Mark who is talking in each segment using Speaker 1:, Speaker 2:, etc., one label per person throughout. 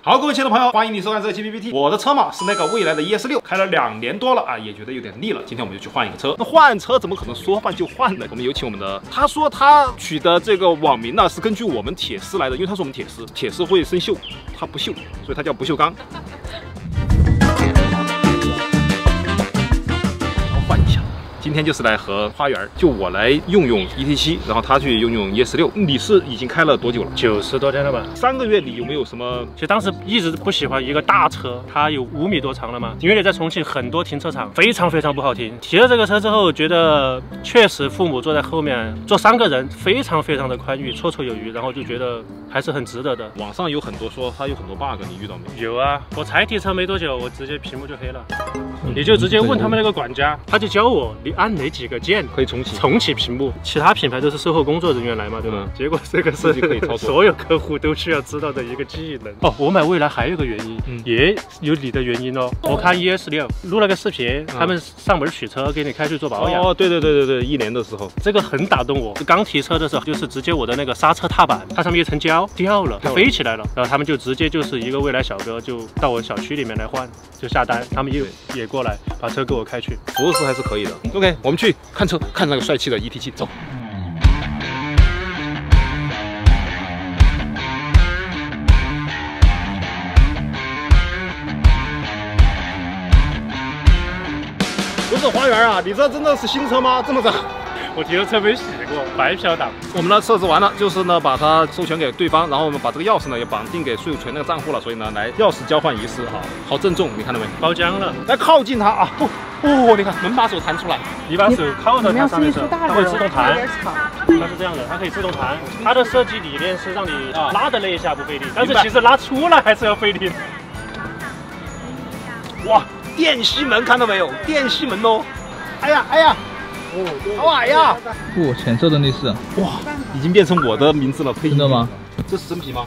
Speaker 1: 好，各位亲爱的朋友，欢迎你收看这期 PPT。我的车嘛是那个蔚来的 ES6，开了2年多了啊，也觉得有点腻了。今天我们就去换一个车。那换车怎么可能说换就换呢？我们有请我们的，他说他取的这个网名呢是根据我们铁丝来的，因为他是我们铁丝，铁丝会生锈，他不锈，所以他叫不锈钢。换一下。 今天就是来和花园，就我来用 ET7，然后他去用 ES6。你是已经开了多久了
Speaker 2: ？90多天了吧
Speaker 1: ？3个月里有没有什么？
Speaker 2: 其实当时一直不喜欢一个大车，它有5米多长了嘛。因为你在重庆很多停车场非常不好停。提了这个车之后，觉得确实父母坐在后面，坐3个人非常的宽裕，绰绰有余，然后就觉得还是很值得的。
Speaker 1: 网上有很多说它有很多 bug， 你遇到没？
Speaker 2: 有啊，我才提车没多久，我直接屏幕就黑了。你就直接问他们那个管家，他就教我你按哪几个键
Speaker 1: 可以重启
Speaker 2: 屏幕。其他品牌都是售后工作人员来嘛，对吧？结果这个是
Speaker 1: 可以操作，
Speaker 2: 所有客户都需要知道的一个技能。哦，我买蔚来还有个原因，也有你的原因哦。我看 ES6录了个视频，他们上门取车给你开去做保养。
Speaker 1: 哦，对，1年的时候，
Speaker 2: 这个很打动我。刚提车的时候，就是直接我的那个刹车踏板，它上面有层胶掉了，飞起来了，然后他们就直接就是一个蔚来小哥就到我小区里面来换，就下单，他们也过来把车给我开去，
Speaker 1: 服务是还是可以的。OK， 我们去看车，看那个帅气的 ET7， 走。不是花园啊，你这真的是新车吗？这么脏？
Speaker 2: 我提了车没洗过，白嫖党。
Speaker 1: 我们呢设置完了，就是呢把它授权给对方，然后我们把这个钥匙呢也绑定给税务权那个账户了，所以呢来钥匙交换仪式哈，好郑重，你看到没？
Speaker 2: 包浆了，
Speaker 1: 来靠近它啊！你看门把手弹出来，
Speaker 2: 你把手靠到它上面，它会自动弹。它是这样的，它可以自动弹。它的设计理念是让你拉的那一下不费力，但是其实拉出来还是要费力。
Speaker 1: 哇，电吸门看到没有？电吸门哦！哎呀！好矮呀！
Speaker 3: 哇，浅色的内饰，
Speaker 1: 哇，已经变成我的名字了，配音。
Speaker 3: 真的吗？
Speaker 1: 这是真皮吗？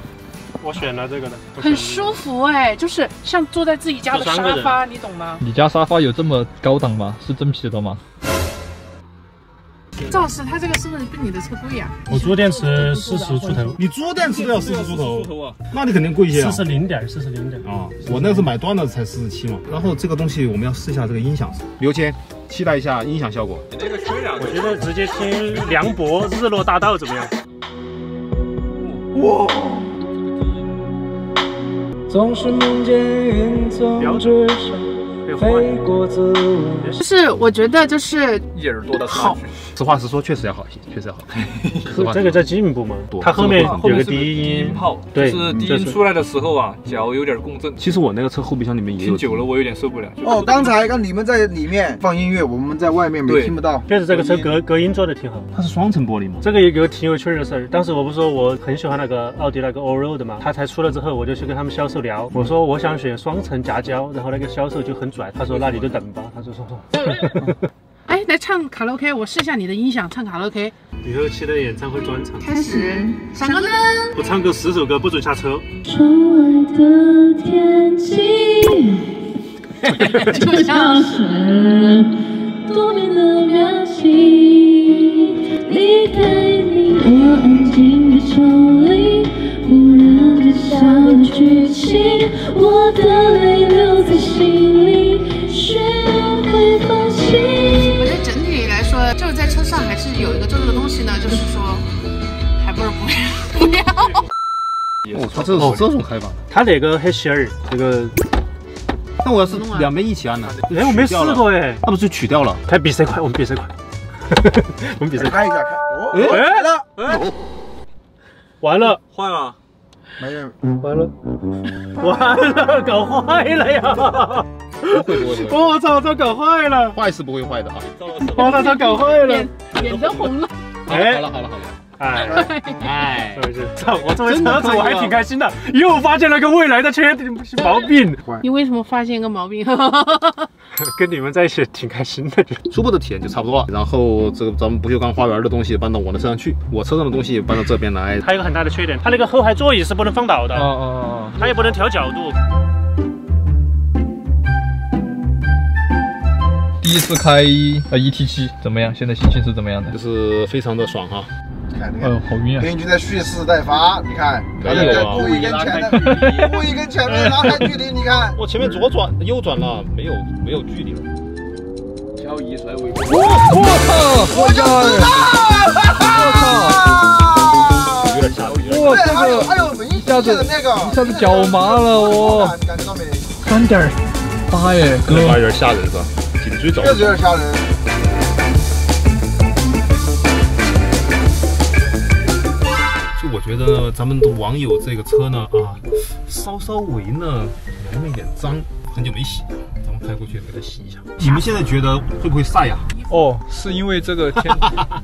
Speaker 2: 我选了这个的，
Speaker 4: 很舒服哎，就是像坐在自己家的沙发，你懂吗？
Speaker 3: 你家沙发有这么高档吗？是真皮的吗？
Speaker 4: 赵老师，他这个是不是比你的车贵呀？
Speaker 2: 我坐电池40出头，
Speaker 1: 你坐电池都要40出头啊？那你肯定贵一些啊。
Speaker 2: 40.0点啊！
Speaker 1: 我那个是买断了才47嘛。然后这个东西我们要试一下这个音响，刘谦，期待一下音响效果。
Speaker 2: 我觉得直接听梁博《日落大道》怎么样？
Speaker 1: 哇！
Speaker 5: 总是梦见云从纸上飞过自我。
Speaker 4: 就是我觉得就是
Speaker 1: 一耳朵的好，实话实说，确实要好一些，确实要好。
Speaker 2: 这个在进步嘛？它后面有个低音炮，
Speaker 6: 对，就是低音出来的时候啊，脚有点共振。
Speaker 1: 其实我那个车后备箱里面也有，
Speaker 6: 听久了我有点受不了。
Speaker 7: 哦，刚才你们在里面放音乐，我们在外面没听不到。
Speaker 2: 确实这个车隔音做的挺好。
Speaker 1: 它是双层玻璃吗？
Speaker 2: 这个也有个挺有趣的事儿。当时我不是说我很喜欢那个奥迪那个 Allroad 嘛，它才出了之后，我就去跟他们销售聊，我说我想选双层夹胶，然后那个销售就很拽，他说那你就等吧，他就说。
Speaker 4: 哎，来唱卡拉 OK， 我试一下你的音响，唱卡拉 OK。
Speaker 2: 李后期的演唱会专场
Speaker 4: 开始，闪光灯。
Speaker 2: 不唱够10首歌不准下车。
Speaker 5: 窗外的天气就像是多变的表情，离开你，我安静的抽离，忽然接下了剧情，我的泪留在心里，学会放弃。
Speaker 4: 我觉得整体来说，就是在车上还是有一个做这个东西呢，就是说，还不是不要。
Speaker 1: 它这是这种开法，
Speaker 2: 它那个很细儿，这个。
Speaker 1: 那我要是2边一起按呢？
Speaker 2: 哎，我没试过哎，
Speaker 1: 那不是取掉了？
Speaker 2: 看比谁快，我们比谁快。我们比谁
Speaker 7: 开一下，
Speaker 2: 哎，
Speaker 7: 来了，
Speaker 2: 完了，
Speaker 6: 坏了，
Speaker 7: 没人，
Speaker 2: 完了，搞坏了呀！
Speaker 1: 不会，
Speaker 2: 我操，这搞坏了！
Speaker 1: 坏是不会坏的啊！
Speaker 2: 我操，这搞坏了，
Speaker 4: 脸都红了。
Speaker 1: 哎，好了。
Speaker 2: 操！我作为车主我还挺开心的，又发现了个蔚来的毛病。
Speaker 4: 你为什么发现个毛病？
Speaker 2: 跟你们在一起挺开心的，
Speaker 1: 初步的体验就差不多了。然后这个咱们不锈钢花园的东西搬到我的车上去，我车上的东西搬到这边来。
Speaker 2: 它有个很大的缺点，它那个后排座椅是不能放倒的，它也不能调角度。
Speaker 3: 第一次开ET7怎么样？现在心情是怎么样的？
Speaker 1: 就是非常的爽哈。
Speaker 7: 看，你看，
Speaker 3: 好晕啊！
Speaker 7: 编剧在蓄势待发，你看，
Speaker 1: 没有啊
Speaker 7: 故意跟前面拉开距离，你看，
Speaker 1: 我前面左转右转了，没有距离了。
Speaker 6: 交易甩尾。
Speaker 3: 我操！我操！
Speaker 1: 有点吓人。
Speaker 3: 哇，
Speaker 7: 对，
Speaker 3: 这个
Speaker 7: 还有明显的那个，
Speaker 3: 一下子脚麻了我，
Speaker 7: 感觉到没
Speaker 3: 3.8耶，哥，
Speaker 1: 有点吓人是吧？颈椎走。
Speaker 7: 确实有点吓人。
Speaker 1: 就我觉得咱们的网友这个车呢稍微呢有那么一点脏，很久没洗了，咱们开过去给它洗一下。你们现在觉得会不会晒呀？
Speaker 3: 哦，是因为这个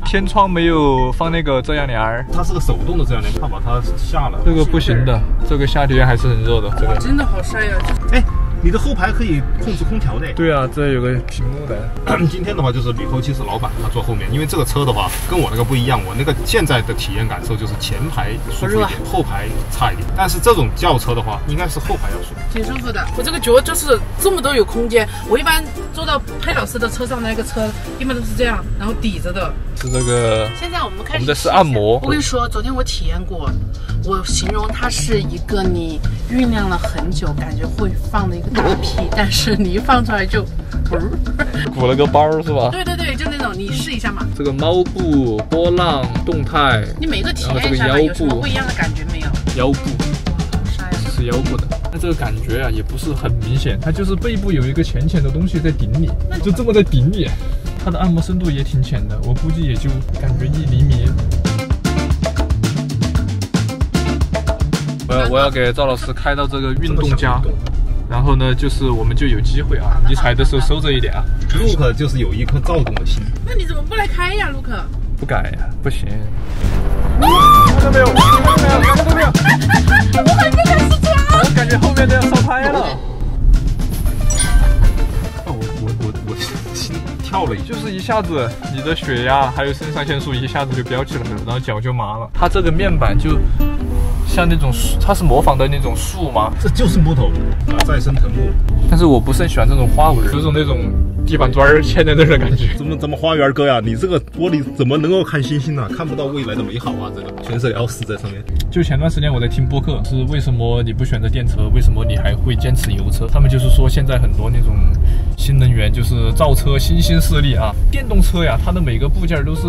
Speaker 3: 天窗没有放那个遮阳帘，
Speaker 1: 它是个手动的遮阳帘，怕把它下了。
Speaker 3: 这个不行的，这个夏天还是很热的。这个
Speaker 4: 真的好晒呀！
Speaker 1: 哎，你的后排可以控制空调的。
Speaker 3: 对啊，这有个屏幕的。
Speaker 1: 今天的话就是吕后期是老板他坐后面，因为这个车的话跟我那个不一样，我那个现在的体验感受就是前排舒服一点，后排差一点。但是这种轿车的话，应该是后排要舒服，
Speaker 4: 挺舒服的。我这个脚就是这么多有空间，我一般坐到佩老师的车上，那个车一般都是这样，然后抵着的。
Speaker 3: 是这个。
Speaker 4: 现在我们开始，
Speaker 3: 我们这是按摩。
Speaker 4: 我跟你说，昨天我体验过，我形容它是一个你酝酿了很久，感觉会放的一个大屁，但是你一放出来就，
Speaker 3: 鼓了个包是吧？
Speaker 4: 对对对，就那种，你试一下嘛。
Speaker 3: 这个猫步、波浪、动态，
Speaker 4: 你每个体验一下吧，有什么不一样的感觉没有？
Speaker 3: 腰部，是腰部的。那这个感觉啊，也不是很明显，它就是背部有一个浅浅的东西在顶你，就这么在顶你。它的按摩深度也挺浅的，我估计也就感觉1厘米。我要给赵老师开到这个运动家，然后呢，就是我们就有机会啊，你踩的时候收着一点啊。
Speaker 1: 路克就是有一颗躁动的心。
Speaker 4: 那你怎么不来开呀，卢克？
Speaker 3: 不改呀，不行。看到没有？看到没有？
Speaker 4: 我感觉是这样。
Speaker 3: 我感觉后面都要烧胎了。
Speaker 1: 我心跳了一下，
Speaker 3: 就是一下子你的血压还有肾上腺素一下子就飙起来了，然后脚就麻了。它这个面板就像那种它是模仿的那种树吗？
Speaker 1: 这就是木头再生藤木。
Speaker 3: 但是我不是很喜欢这种花纹，有种那种地板砖嵌在那的感觉。
Speaker 1: 怎么花园哥呀？你这个玻璃怎么能够看星星呢？看不到未来的美好啊！这个全是 L4在上面。
Speaker 3: 就前段时间我在听播客，是为什么你不选择电车？为什么你还会坚持油车？他们就是说现在很多那种新能源就是造车新兴势力啊，电动车呀，它的每个部件都是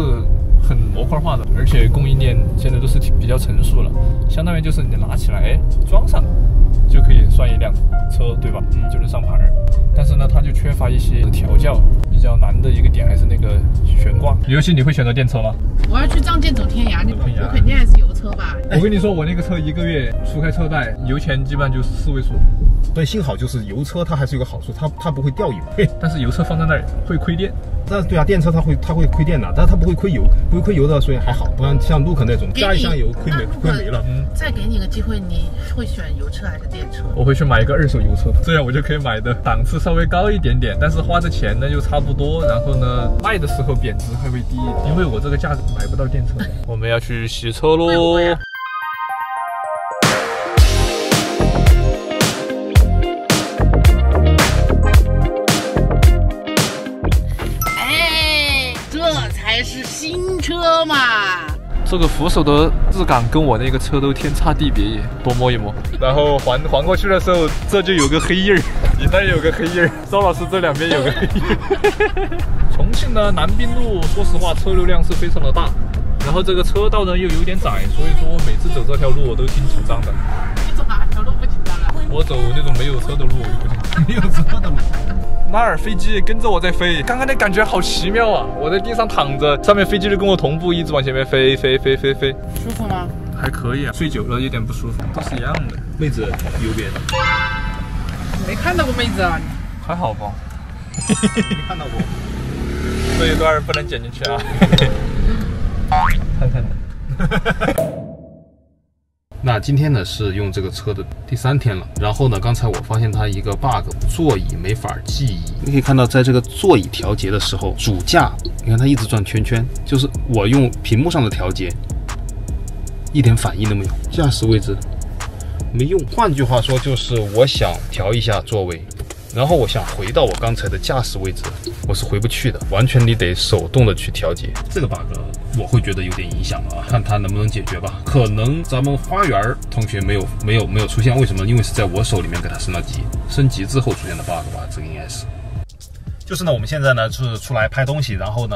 Speaker 3: 很模块化的，而且供应链现在都是比较成熟了，相当于就是你拿起来装上就可以算一辆车，对吧？就能上牌。但是呢，它就缺乏一些调教，比较难的一个点还是那个悬挂。尤其你会选择电车吗？
Speaker 4: 我要去仗剑走天涯，我肯定还是油车吧。
Speaker 3: 我跟你说，我那个车1个月除开车贷，油钱基本上就4位数。
Speaker 1: 对，幸好就是油车它还是有个好处，它不会掉油。
Speaker 3: 但是油车放在那儿会亏电。
Speaker 1: 但对啊，电车它会亏电的，但是它不会亏油，不会亏油的，所以还好。不然像路克那种加一箱油亏没了。
Speaker 4: 再给你个机会，你会选油车还是电车？
Speaker 3: 我会去买一个2手油车，这样我就可以买的档次稍微高一点点，但是花的钱呢又差不多，然后呢卖的时候贬值会低一点，因为我这个价格买不到电车。我们要去洗车喽。
Speaker 4: 才是新车嘛！
Speaker 3: 这个扶手的质感跟我那个车都天差地别耶，多摸一摸。然后环过去的时候，这就有个黑印儿，你那有个黑印儿，周老师这两边有个黑印儿。重庆的南滨路，说实话车流量是非常的大，然后这个车道呢又有点窄，所以说我每次走这条路我都挺紧张的。
Speaker 4: 你走哪条路不紧张啊？
Speaker 3: 我走那种没有车的路我就不紧张。
Speaker 1: 没有车的路。
Speaker 3: 那儿飞机跟着我在飞，刚刚那感觉好奇妙啊！我在地上躺着，上面飞机就跟我同步，一直往前面飞。
Speaker 4: 舒服吗？
Speaker 3: 还可以啊，睡久了有点不舒服，都是一样的。
Speaker 1: 妹子右边，
Speaker 4: 没看到过妹子啊？
Speaker 3: 还好吧？
Speaker 1: 没看到过。
Speaker 3: 这一段不能剪进去啊。看看的。
Speaker 1: 那今天呢是用这个车的第3天了，然后呢，刚才我发现它一个 bug， 座椅没法记忆。你可以看到，在这个座椅调节的时候，主驾你看它一直转圈圈，就是我用屏幕上的调节，一点反应都没有，驾驶位置没用。换句话说，就是我想调一下座位，然后我想回到我刚才的驾驶位置，我是回不去的，完全你得手动的去调节。这个 bug 我会觉得有点影响啊，看它能不能解决吧。可能咱们花园同学没有出现，为什么？因为是在我手里面给它升级之后出现的 bug 吧，这个应该是。就是呢，我们现在呢是出来拍东西，然后呢，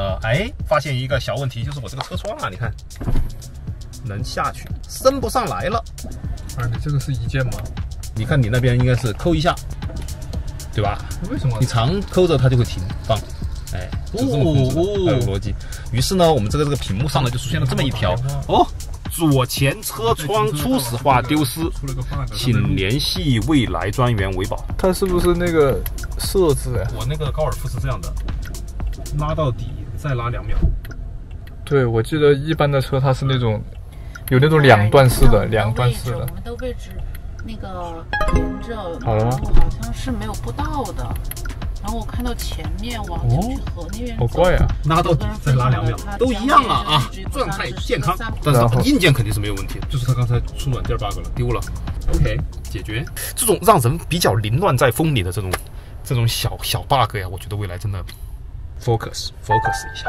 Speaker 1: 发现一个小问题，就是我这个车窗啊，你看能下去，升不上来了。
Speaker 3: 你这个是一键吗？
Speaker 1: 你看你那边应该是扣一下，对吧？
Speaker 3: 为什么？
Speaker 1: 你长扣着它就会停放，就这么控制的，还有逻辑。于是呢，我们这个屏幕上呢就出现了这么一条左前车窗初始化丢失，请联系未来专员维保。
Speaker 3: 它是不是那个设置呀？
Speaker 1: 我那个高尔夫是这样的，拉到底再拉2秒。
Speaker 3: 对，我记得一般的车它是那种有那种两段式的。
Speaker 4: 我们的位置那个沿着
Speaker 3: 好了吗？
Speaker 4: 好像是没有步道的。然后我看到前面往九曲河那边，
Speaker 3: 好怪啊！
Speaker 1: 拉到底再拉2秒，都一样啊，状态健康。但是硬件肯定是没有问题，就是他刚才出软件 bug 了，丢了。OK， 解决。这种让人比较凌乱在风里的这种小 bug 呀，我觉得未来真的 focus 一下。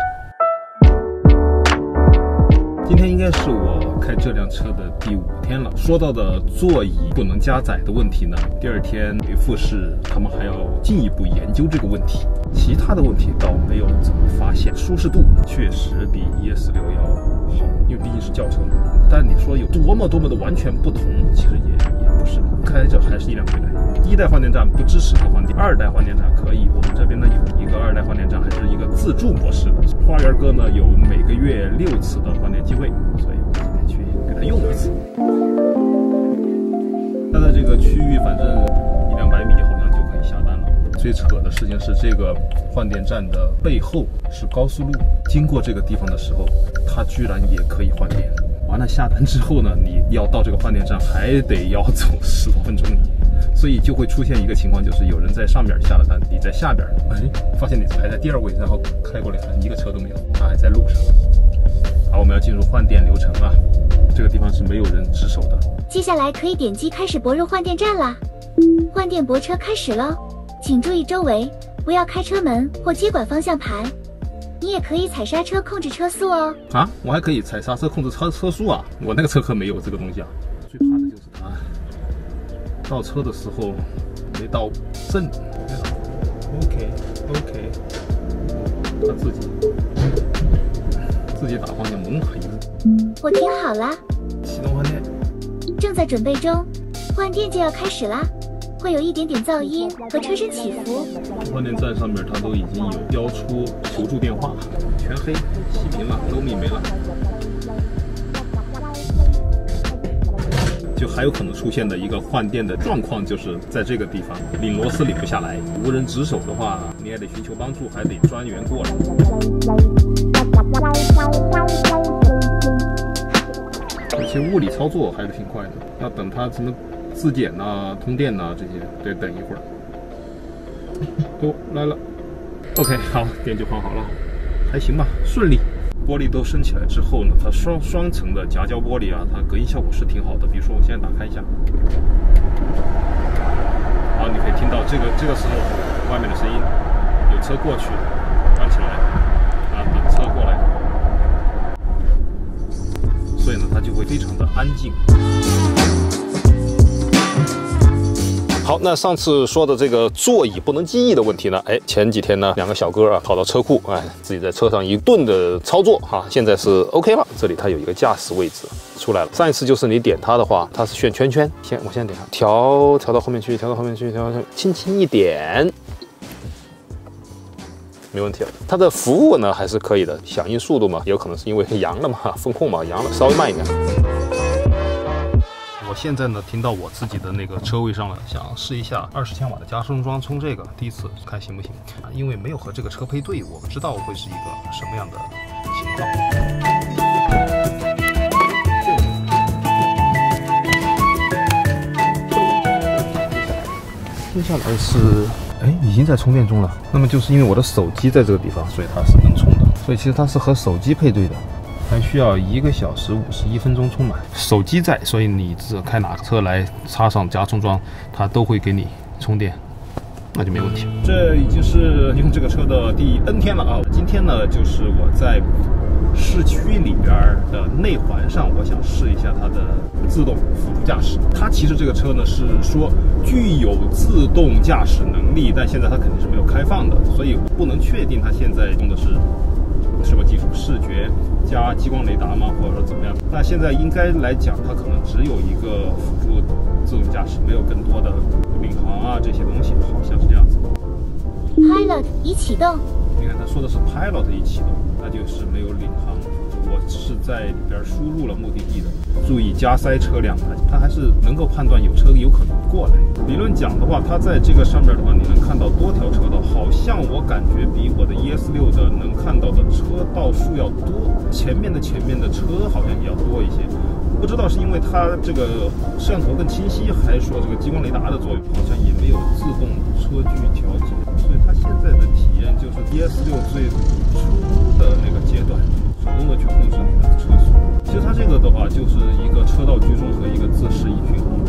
Speaker 1: 今天应该是我开这辆车的第5天了。说到的座椅不能加载的问题呢，第2天回复是他们还要进一步研究这个问题，其他的问题倒没有怎么发现。舒适度确实比ES6要好，因为毕竟是轿车嘛。但你说有多么的完全不同，其实也不是。开着还是一辆未来。1代换电站不支持可换电，2代换电站可以。我们这边呢有一个2代换电站，还是一个自助模式的。花园哥呢有每个月6次的换电机会，所以我今天去给他用一次。它在这个区域，反正100-200米好像就可以下单了。最扯的事情是，这个换电站的背后是高速路，经过这个地方的时候，它居然也可以换电。完了下单之后呢，你要到这个换电站还得要走10多分钟，所以就会出现一个情况，就是有人在上边下了单，你在下边，发现你排在第2位，然后开过来一个车都没有，他还在路上。好，我们要进入换电流程啊，这个地方是没有人值守的。
Speaker 8: 接下来可以点击开始泊入换电站啦，换电泊车开始了，请注意周围，不要开车门或接管方向盘。你也可以踩刹车控制车速哦。
Speaker 1: 啊，我还可以踩刹车控制车速啊？我那个车可没有这个东西啊。最怕的就是它倒车的时候没倒正。OK， 他自己打方向猛喊一个。
Speaker 8: 我停好了，
Speaker 1: 启动换电，
Speaker 8: 正在准备中，换电就要开始啦。会有一点点噪音和车身起伏。
Speaker 1: 换电站上面它都已经有标出求助电话，全黑，熄屏了，都没了。就还有可能出现的一个换电的状况，就是在这个地方拧螺丝拧不下来，无人值守的话，你也得寻求帮助，还得专员过来。而且物理操作还是挺快的，要等它什么自检呐、通电呐这些，得等一会儿。都来了 ，OK， 好，电就换好了，还行吧，顺利。玻璃都升起来之后呢，它双层的夹胶玻璃啊，它隔音效果是挺好的。比如说我现在打开一下，好，你可以听到这个时候外面的声音，有车过去，关起来，啊，等车过来，所以呢，它就会非常的安静。好，那上次说的这个座椅不能记忆的问题呢，前几天呢，2个小哥啊跑到车库，自己在车上一顿的操作哈，现在是 OK 了。这里它有一个驾驶位置出来了。上一次就是你点它的话，它是旋圈圈，我先点它，调到后面去，调到后面去，轻轻一点，没问题了。它的服务呢还是可以的，响应速度嘛，有可能是因为扬了嘛，风控嘛，扬了，稍微慢一点。我现在呢停到我自己的那个车位上了，想试一下20千瓦的加充桩充这个，第一次看行不行啊？因为没有和这个车配对，我不知道会是一个什么样的情况。接下来是已经在充电中了。那么就是因为我的手机在这个地方，所以它是能充的。所以其实它是和手机配对的。还需要1个小时51分钟充满。手机在，所以你开哪个车来插上加充桩，它都会给你充电。那就没问题。这已经是用这个车的第 N 天了啊！今天呢，就是我在市区里边的内环上，我想试一下它的自动辅助驾驶。它其实这个车呢是说具有自动驾驶能力，但现在它肯定是没有开放的，所以不能确定它现在用的是什么技术，视觉加激光雷达吗，或者说怎么样？那现在应该来讲，它可能只有一个辅助自动驾驶，没有更多的领航啊这些东西，好像是这样子。
Speaker 8: Pilot 已启动。
Speaker 1: 你看他说的是 Pilot 已启动，那就是没有领航。我是在里边输入了目的地的，注意加塞车辆，它还是能够判断有车有可能过来。理论讲的话，它在这个上面的话，你能看到多条车道，好像我感觉比我的 ES6的能看到的车道数要多，前面的车好像也要多一些。不知道是因为它这个摄像头更清晰，还是说这个激光雷达的作用，好像也没有自动车距调节，所以它现在的体验就是 ES6 最初的那个阶段，手动的去控制你的车速。其实它这个的话就是一个车道居中和一个自适应巡航。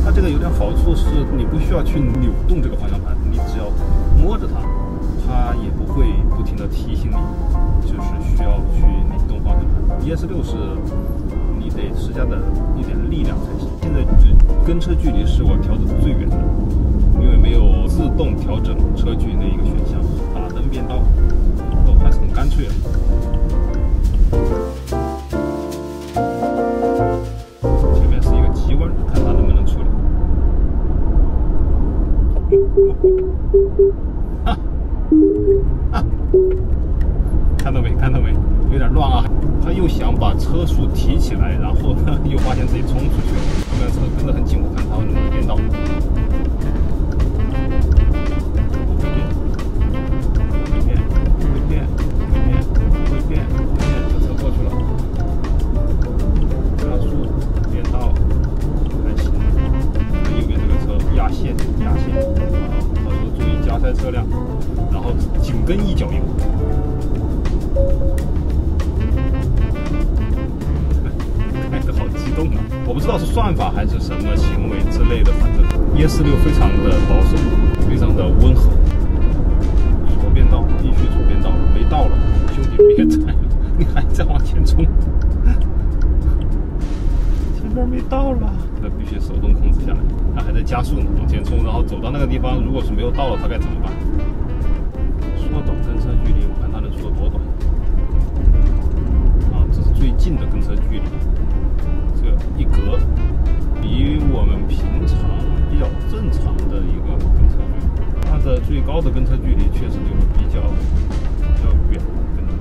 Speaker 1: 它这个有点好处是你不需要去扭动这个方向盘，你只要摸着它，它也不会不停的提醒你，就是需要去拧动方向盘。ES6 是你得施加的一点力量才行。现在跟车距离是我调整的最远的，因为没有自动调整车距那一个选项，打灯变道都还是很干脆的。前面是一个急弯，看它能不能处理。看到没？看到没？有点乱啊！他又想把车速提起来，然后呢，又发现自己冲出去了。后面车跟得很紧，我看他能不能变道。会变，这车过去了。加速变道还行。右边这个车压线啊！他说注意加塞车辆，然后紧跟一脚油。好激动啊！我不知道是算法还是什么行为之类的，反正 ES6 非常的保守，非常的温和。左变道，必须左变道了，没道了，兄弟别踩了，你还在往前冲，前面没道了，那必须手动控制下来。他还在加速呢，往前冲，然后走到那个地方，如果是没有道了，他该怎么办？缩短跟车距离，我看他能缩多短。啊，这是最近的跟车距离。这个一格比我们平常比较正常的一个跟车距离，它的最高的跟车距离确实就是比较远的跟车。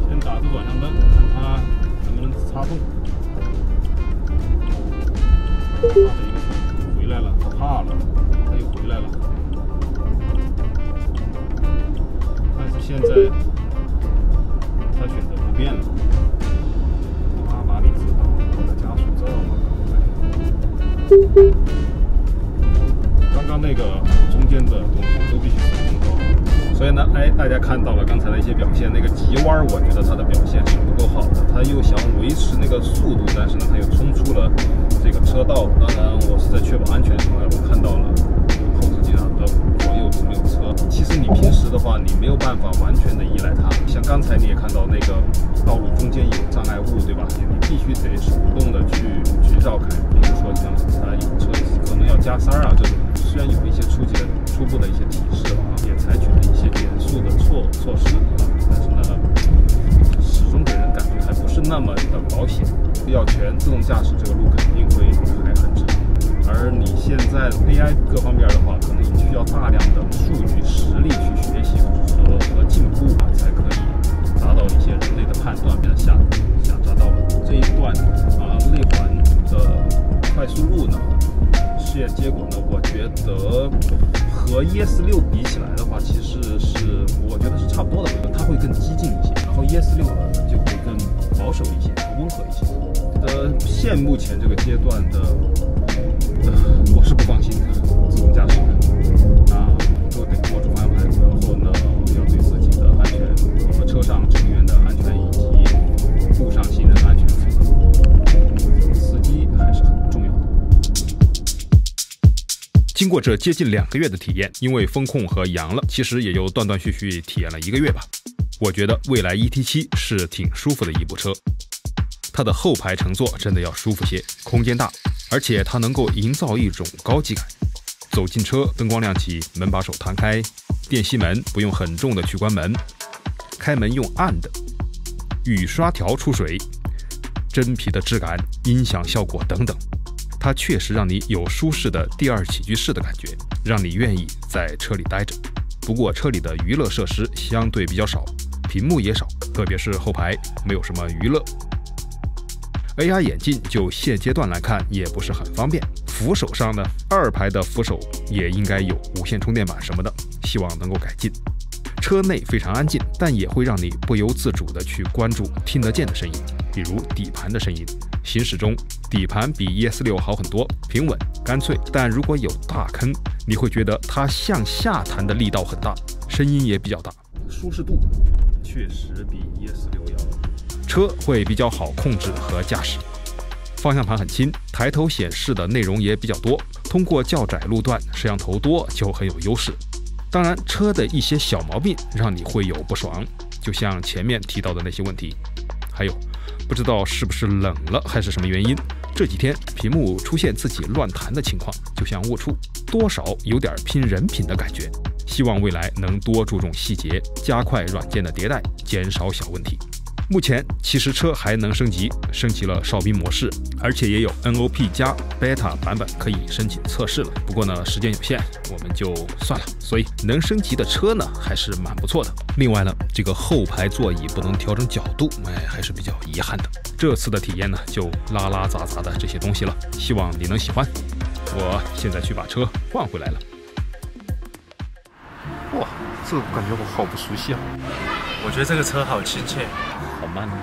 Speaker 1: 先打着转向灯，看它能不能插动。怕的一个车回来了，它怕了，它又回来了。但是现在它选择不变了。刚刚那个中间的东西都必须手动调，所以呢，大家看到了刚才的一些表现，那个急弯，我觉得它的表现是不够好的，它又想维持那个速度，但是呢，它又冲出了这个车道。当然，我是在确保安全的情况下，我看到了后视镜上的左右都没有车。其实你平时的话，你没有办法完全的依赖它，像刚才你也看到那个道路中间有障碍物，对吧？你必须得手动的去绕开。比如说像它有车可能要加塞啊这种，虽然有一些初步的一些提示啊，也采取了一些减速的措施啊，但是呢，始终给人感觉还不是那么的保险。要全自动驾驶这个路肯定会还很长，而你现在 AI 各方面的话，可能需要大量的数据实力去学习和进步啊，才可以达到一些人类的判断。比如下匝道这一段啊，内环的快速路呢，试验结果呢，我觉得和 ES6 比起来的话，其实是我觉得是差不多的，它会更激进一些，然后 ES6 呢就会更保守一些，温和一些。现目前这个阶段的，我是不放心的自动驾驶的啊，都得握住方向盘，然后呢要对自己的安全和车上成员的安全以及路上行人的安全负责。司机还是很重要的。经过这接近2个月的体验，因为风控和阳了，其实也就断断续续体验了1个月吧。我觉得蔚来 ET7 是挺舒服的一部车，它的后排乘坐真的要舒服些，空间大，而且它能够营造一种高级感。走进车，灯光亮起，门把手弹开，电吸门不用很重的去关门，开门用按的，雨刷条出水，真皮的质感，音响效果等等，它确实让你有舒适的第二起居室的感觉，让你愿意在车里待着。不过车里的娱乐设施相对比较少，屏幕也少，特别是后排没有什么娱乐。AR 眼镜就现阶段来看也不是很方便，扶手上呢，2排的扶手也应该有无线充电板什么的，希望能够改进。车内非常安静，但也会让你不由自主的去关注听得见的声音，比如底盘的声音。行驶中，底盘比 ES6 好很多，平稳干脆，但如果有大坑，你会觉得它向下弹的力道很大，声音也比较大。舒适度确实比 ES6 要。车会比较好控制和驾驶，方向盘很轻，抬头显示的内容也比较多，通过较窄路段，摄像头多就很有优势。当然，车的一些小毛病让你会有不爽，就像前面提到的那些问题。还有，不知道是不是冷了还是什么原因，这几天屏幕出现自己乱弹的情况，就像误触，多少有点拼人品的感觉。希望未来能多注重细节，加快软件的迭代，减少小问题。目前其实车还能升级，升级了哨兵模式，而且也有 NOP 加 Beta 版本可以申请测试了。不过呢，时间有限，我们就算了。所以能升级的车呢，还是蛮不错的。另外呢，这个后排座椅不能调整角度，还是比较遗憾的。这次的体验呢，就拉拉杂杂的这些东西了，希望你能喜欢。我现在去把车换回来了。哇，这个感觉我好不熟悉啊！
Speaker 2: 我觉得这个车好亲切。
Speaker 1: 好慢啊！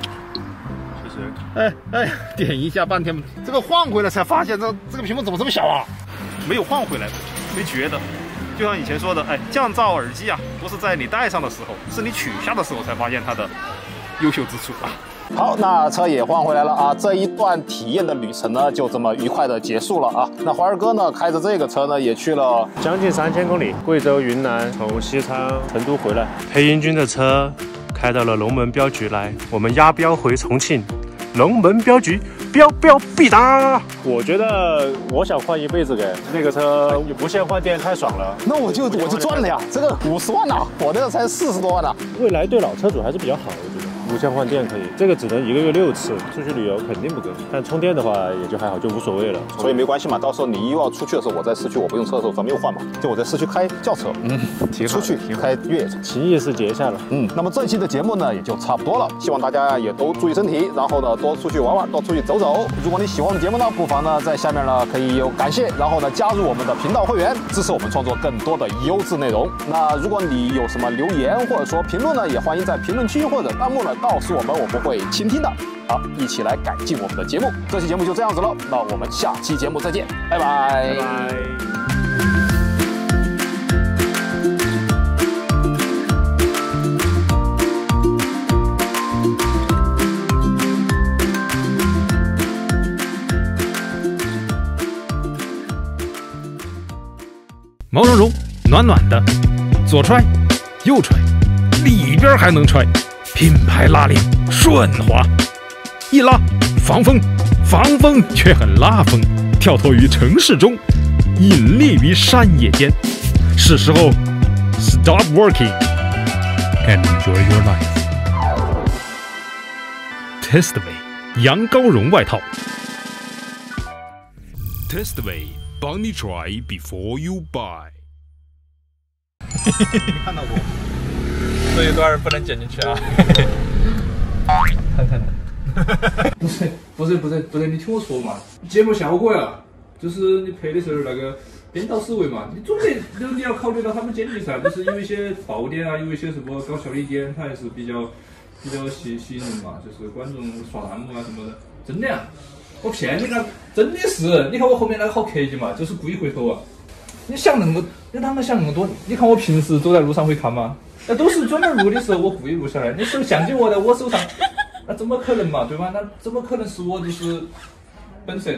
Speaker 2: 其实，
Speaker 1: 点一下半天，这个换回来才发现这个屏幕怎么这么小啊？没有换回来，没觉得。就像以前说的，降噪耳机啊，不是在你戴上的时候，是你取下的时候才发现它的优秀之处啊。好，那车也换回来了啊！这一段体验的旅程呢，就这么愉快的结束了啊。那怀儿哥呢，开着这个车呢，也去了
Speaker 2: 将近3000公里，贵州、云南，从西昌、成都回来。裴英军的车开到了龙门镖局来，我们押镖回重庆，龙门镖局，镖必达。我觉得我想换一辈子给那个车，无线换电太爽了。
Speaker 1: 那我就赚了呀，这个50万呐，我这个才40多万呐。
Speaker 2: 未来对老车主还是比较好，我觉得。无线换电可以，这个只能1个月6次，出去旅游肯定不够。但充电的话也就还好，就无所谓了。
Speaker 1: 所以没关系嘛，到时候你又要出去的时候，我在市区我不用车的时候，咱们又换嘛。就我在市区开轿车，出去开越野车，
Speaker 2: 情谊是结下了。
Speaker 1: 那么这期的节目呢也就差不多了，希望大家也都注意身体，然后呢多出去玩玩，多出去走走。如果你喜欢我们节目呢，不妨呢在下面呢可以有感谢，然后呢加入我们的频道会员，支持我们创作更多的优质内容。那如果你有什么留言或者说评论呢，也欢迎在评论区或者弹幕呢告诉我们会倾听的。好，一起来改进我们的节目。这期节目就这样子了，那我们下期节目再见，拜拜。
Speaker 2: 拜拜。
Speaker 1: 毛茸茸，暖暖的，左揣，右揣，里边还能揣。品牌拉链顺滑，一拉防风，防风却很拉风，跳脱于城市中，隐匿于山野间。是时候 stop working and enjoy your life。 Testway 羊羔绒外套。 Testway 帮你 try before you buy。 没看到过
Speaker 3: 这一段不能剪进去啊！看看的，
Speaker 6: 不是，你听我说嘛，节目效果呀，就是你拍的时候那个编导思维嘛，你总得你要考虑到他们剪辑噻，就是有一些爆点啊，有一些什么搞笑的点，它还是比较吸引人嘛，就是观众刷弹幕啊什么的，真的呀，我骗你个，真的是，你看我后面那个好客气嘛，就是故意回头啊，你想那么，你啷个想那么多？你看我平时走在路上会看吗？那都是专门录的时候，我故意录下来。你手相机握在我手上，那怎么可能嘛，对吧？那怎么可能是我就是本色呢？